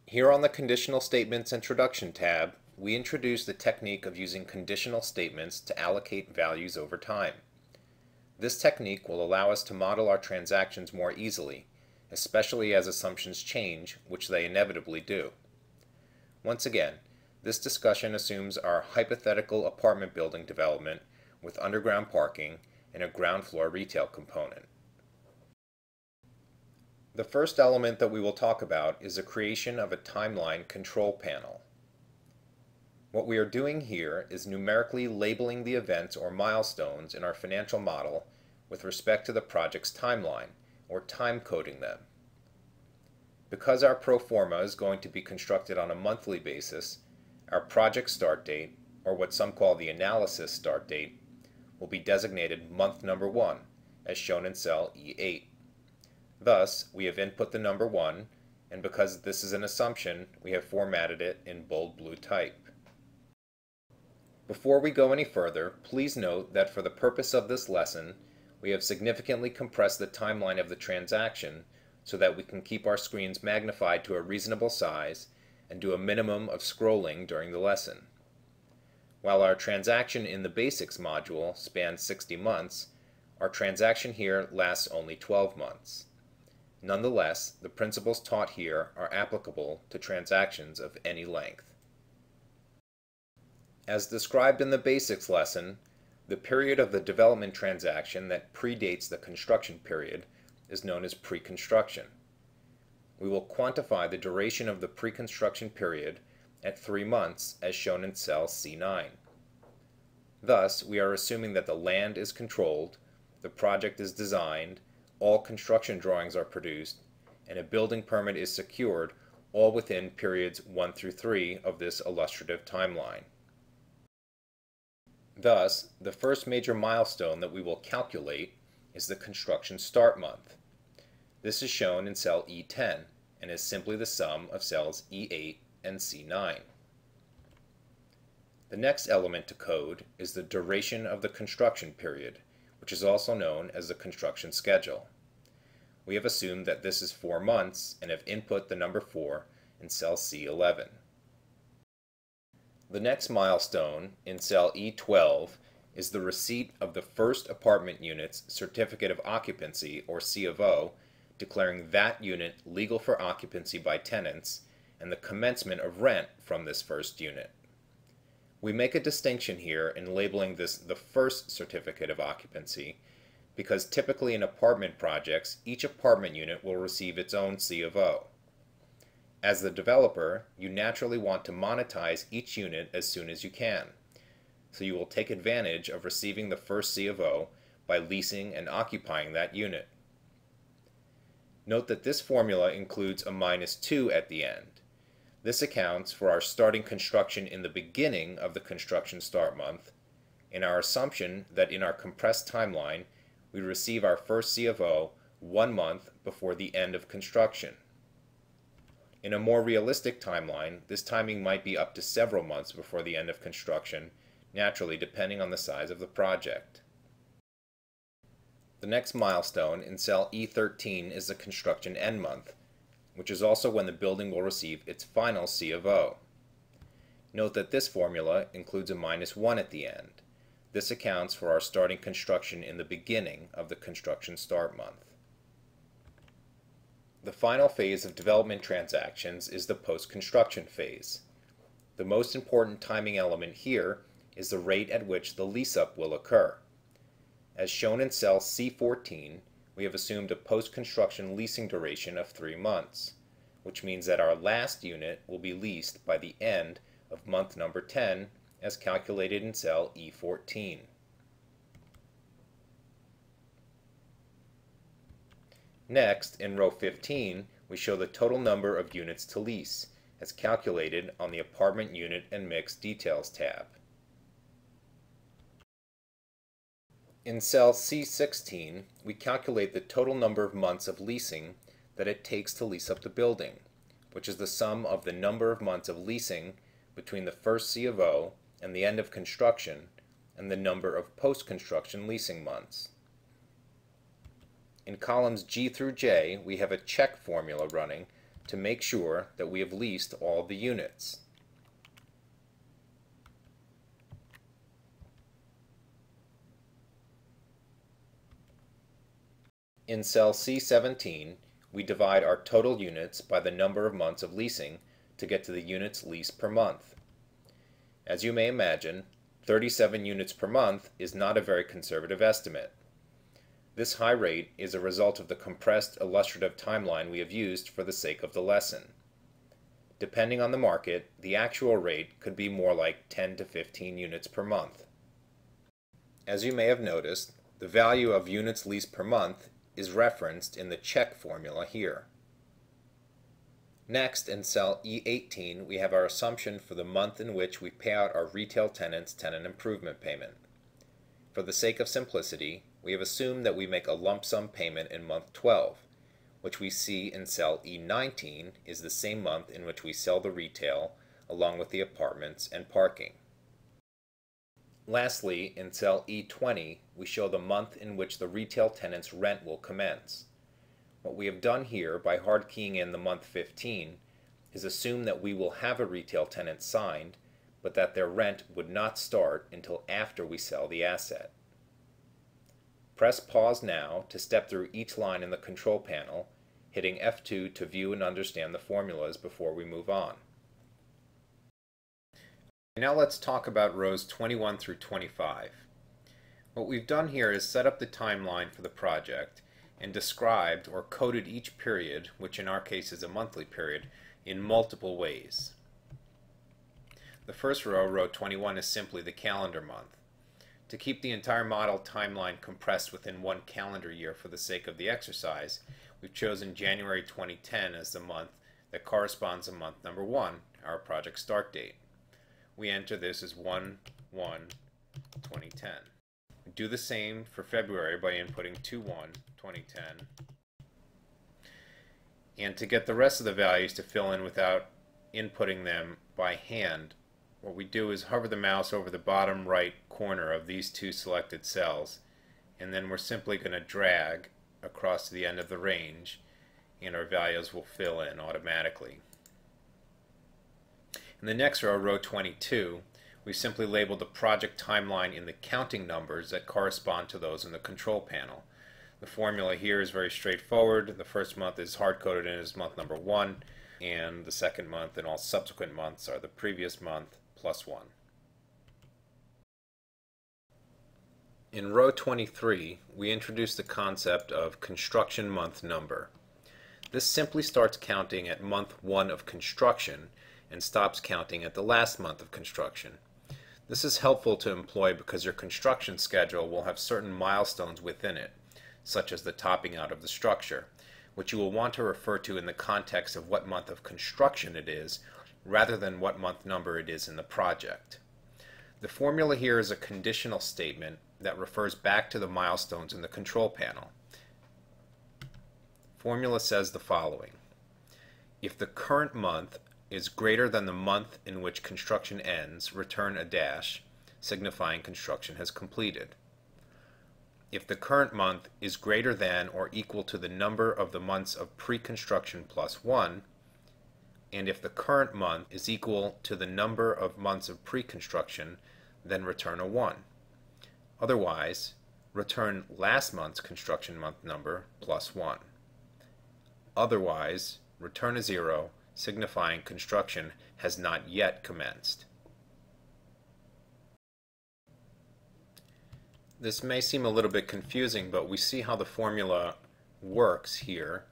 Here on the Conditional Statements Introduction tab, we introduce the technique of using conditional statements to allocate values over time. This technique will allow us to model our transactions more easily, especially as assumptions change, which they inevitably do. Once again, this discussion assumes our hypothetical apartment building development with underground parking and a ground floor retail component. The first element that we will talk about is the creation of a timeline control panel. What we are doing here is numerically labeling the events or milestones in our financial model with respect to the project's timeline, or time coding them. Because our pro forma is going to be constructed on a monthly basis, our project start date, or what some call the analysis start date, will be designated month number 1, as shown in cell E8. Thus, we have input the number 1, and because this is an assumption, we have formatted it in bold blue type. Before we go any further, please note that for the purpose of this lesson, we have significantly compressed the timeline of the transaction so that we can keep our screens magnified to a reasonable size and do a minimum of scrolling during the lesson. While our transaction in the Basics module spans 60 months, our transaction here lasts only 12 months. Nonetheless, the principles taught here are applicable to transactions of any length. As described in the Basics lesson, the period of the development transaction that predates the construction period is known as pre-construction. We will quantify the duration of the pre-construction period at 3 months as shown in cell C9. Thus, we are assuming that the land is controlled, the project is designed, all construction drawings are produced, and a building permit is secured, all within periods 1 through 3 of this illustrative timeline. Thus, the first major milestone that we will calculate is the construction start month. This is shown in cell E10 and is simply the sum of cells E8 and C9. The next element to code is the duration of the construction period, which is also known as the construction schedule. We have assumed that this is 4 months and have input the number 4 in cell C11. The next milestone in cell E12 is the receipt of the first apartment unit's certificate of occupancy, or C of O, declaring that unit legal for occupancy by tenants and the commencement of rent from this first unit. We make a distinction here in labeling this the first certificate of occupancy because typically in apartment projects, each apartment unit will receive its own C of O. As the developer, you naturally want to monetize each unit as soon as you can, so you will take advantage of receiving the first C of O by leasing and occupying that unit. Note that this formula includes a -2 at the end. This accounts for our starting construction in the beginning of the construction start month, and our assumption that in our compressed timeline, we receive our first C of O 1 month before the end of construction. In a more realistic timeline, this timing might be up to several months before the end of construction, naturally depending on the size of the project. The next milestone in cell E13 is the construction end month, which is also when the building will receive its final C of O. Note that this formula includes a -1 at the end. This accounts for our starting construction in the beginning of the construction start month. The final phase of development transactions is the post-construction phase. The most important timing element here is the rate at which the lease-up will occur. As shown in cell C14, we have assumed a post-construction leasing duration of 3 months, which means that our last unit will be leased by the end of month number 10 as calculated in cell E14. Next, in row 15, we show the total number of units to lease, as calculated on the Apartment Unit and Mix Details tab. In cell C16, we calculate the total number of months of leasing that it takes to lease up the building, which is the sum of the number of months of leasing between the first C of O and the end of construction, and the number of post-construction leasing months. In columns G through J, we have a check formula running to make sure that we have leased all the units. In cell C17, we divide our total units by the number of months of leasing to get to the units leased per month. As you may imagine, 37 units per month is not a very conservative estimate. This high rate is a result of the compressed illustrative timeline we have used for the sake of the lesson. Depending on the market, the actual rate could be more like 10 to 15 units per month. As you may have noticed, the value of units leased per month is referenced in the check formula here. Next, in cell E18, we have our assumption for the month in which we pay out our retail tenant's tenant improvement payment. For the sake of simplicity, we have assumed that we make a lump sum payment in month 12, which we see in cell E19 is the same month in which we sell the retail along with the apartments and parking. Lastly, in cell E20, we show the month in which the retail tenant's rent will commence. What we have done here by hard keying in the month 15 is assume that we will have a retail tenant signed, but that their rent would not start until after we sell the asset. Press pause now to step through each line in the control panel, hitting F2 to view and understand the formulas before we move on. Now let's talk about rows 21 through 25. What we've done here is set up the timeline for the project and described or coded each period, which in our case is a monthly period, in multiple ways. The first row, row 21, is simply the calendar month. To keep the entire model timeline compressed within one calendar year for the sake of the exercise, we've chosen January 2010 as the month that corresponds to month number 1, our project start date. We enter this as 1/1/2010. Do the same for February by inputting 2/1/2010. And to get the rest of the values to fill in without inputting them by hand, what we do is hover the mouse over the bottom right corner of these two selected cells, and then we're simply going to drag across to the end of the range, and our values will fill in automatically. In the next row, row 22, we simply labeled the project timeline in the counting numbers that correspond to those in the control panel. The formula here is very straightforward. The first month is hard-coded in as month number 1, and the second month and all subsequent months are the previous month plus 1. In row 23, we introduce the concept of construction month number. This simply starts counting at month 1 of construction and stops counting at the last month of construction. This is helpful to employ because your construction schedule will have certain milestones within it, such as the topping out of the structure, which you will want to refer to in the context of what month of construction it is, rather than what month number it is in the project. The formula here is a conditional statement that refers back to the milestones in the control panel. Formula says the following: if the current month is greater than the month in which construction ends, return a dash, signifying construction has completed. If the current month is greater than or equal to the number of the months of pre-construction plus 1, and if the current month is equal to the number of months of pre-construction, then return a 1. Otherwise, return last month's construction month number plus 1. Otherwise, return a 0, signifying construction has not yet commenced. This may seem a little bit confusing, but we see how the formula works here,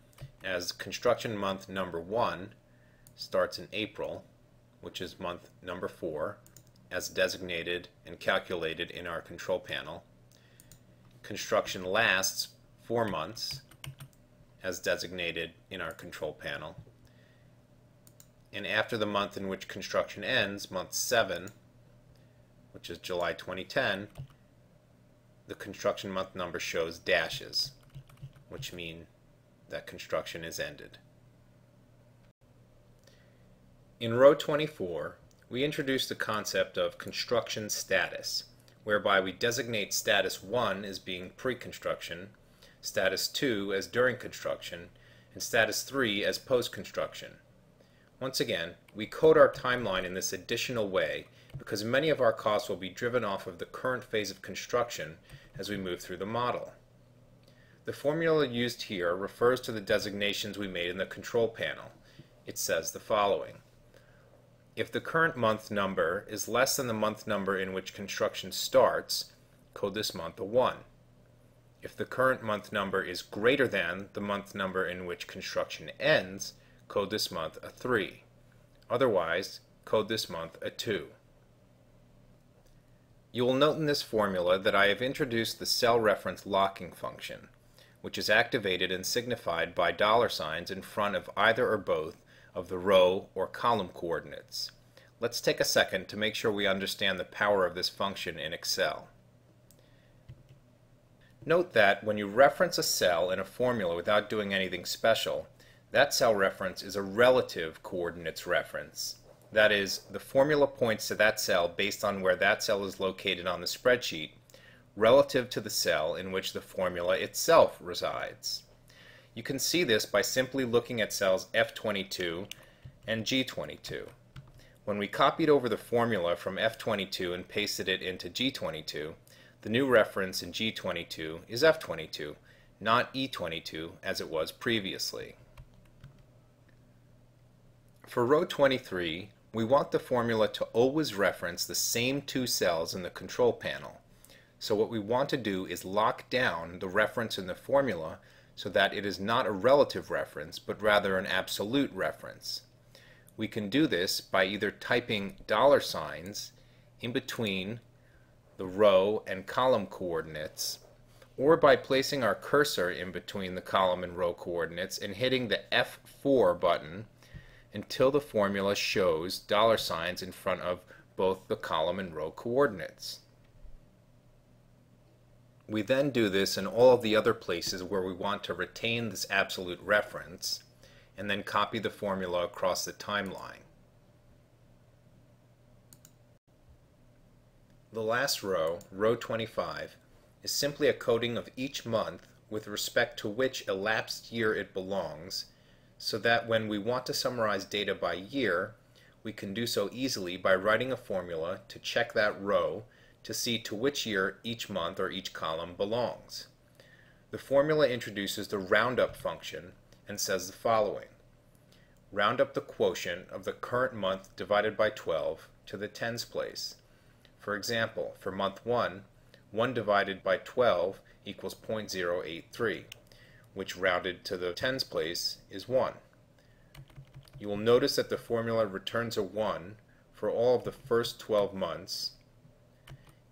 as construction month number 1 starts in April, which is month number 4, as designated and calculated in our control panel. Construction lasts 4 months, as designated in our control panel. And after the month in which construction ends, month 7, which is July 2010, the construction month number shows dashes, which mean that construction is ended. In row 24, we introduce the concept of construction status, whereby we designate status 1 as being pre-construction, status 2 as during construction, and status 3 as post-construction. Once again, we code our timeline in this additional way because many of our costs will be driven off of the current phase of construction as we move through the model. The formula used here refers to the designations we made in the control panel. It says the following. If the current month number is less than the month number in which construction starts, code this month a 1. If the current month number is greater than the month number in which construction ends, code this month a 3. Otherwise, code this month a 2. You will note in this formula that I have introduced the cell reference locking function, which is activated and signified by $signs in front of either or both of the row or column coordinates. Let's take a second to make sure we understand the power of this function in Excel. Note that when you reference a cell in a formula without doing anything special, that cell reference is a relative coordinates reference. That is, the formula points to that cell based on where that cell is located on the spreadsheet, relative to the cell in which the formula itself resides. You can see this by simply looking at cells F22 and G22. When we copied over the formula from F22 and pasted it into G22, the new reference in G22 is F22, not E22 as it was previously. For row 23, we want the formula to always reference the same two cells in the control panel. So what we want to do is lock down the reference in the formula so that it is not a relative reference, but rather an absolute reference. We can do this by either typing $signs in between the row and column coordinates, or by placing our cursor in between the column and row coordinates and hitting the F4 button until the formula shows $signs in front of both the column and row coordinates. We then do this in all of the other places where we want to retain this absolute reference, and then copy the formula across the timeline. The last row, row 25, is simply a coding of each month with respect to which elapsed year it belongs, so that when we want to summarize data by year, we can do so easily by writing a formula to check that row to see to which year each month or each column belongs. The formula introduces the roundup function and says the following. Round up the quotient of the current month divided by 12 to the tens place. For example, for month 1, 1 divided by 12 equals 0.083, which rounded to the tens place is 1. You will notice that the formula returns a 1 for all of the first 12 months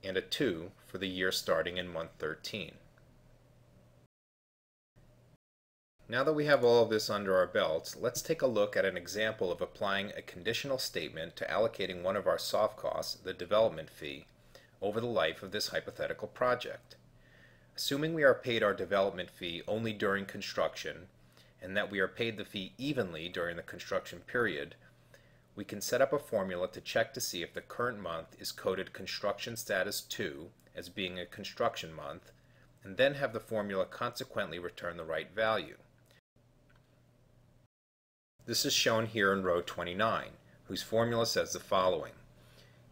and a 2 for the year starting in month 13. Now that we have all of this under our belts, let's take a look at an example of applying a conditional statement to allocating one of our soft costs, the development fee, over the life of this hypothetical project. Assuming we are paid our development fee only during construction, and that we are paid the fee evenly during the construction period, we can set up a formula to check to see if the current month is coded construction status 2 as being a construction month, and then have the formula consequently return the right value. This is shown here in row 29, whose formula says the following.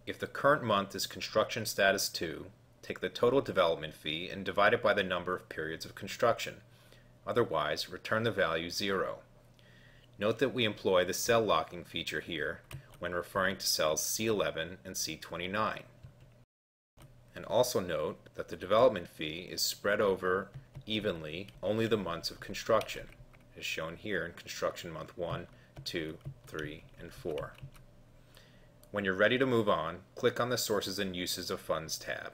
If the current month is construction status 2, take the total development fee and divide it by the number of periods of construction. Otherwise, return the value 0. Note that we employ the cell locking feature here when referring to cells C11 and C29. And also note that the development fee is spread over evenly only the months of construction, as shown here in construction month 1, 2, 3, and 4. When you're ready to move on, click on the Sources and Uses of Funds tab.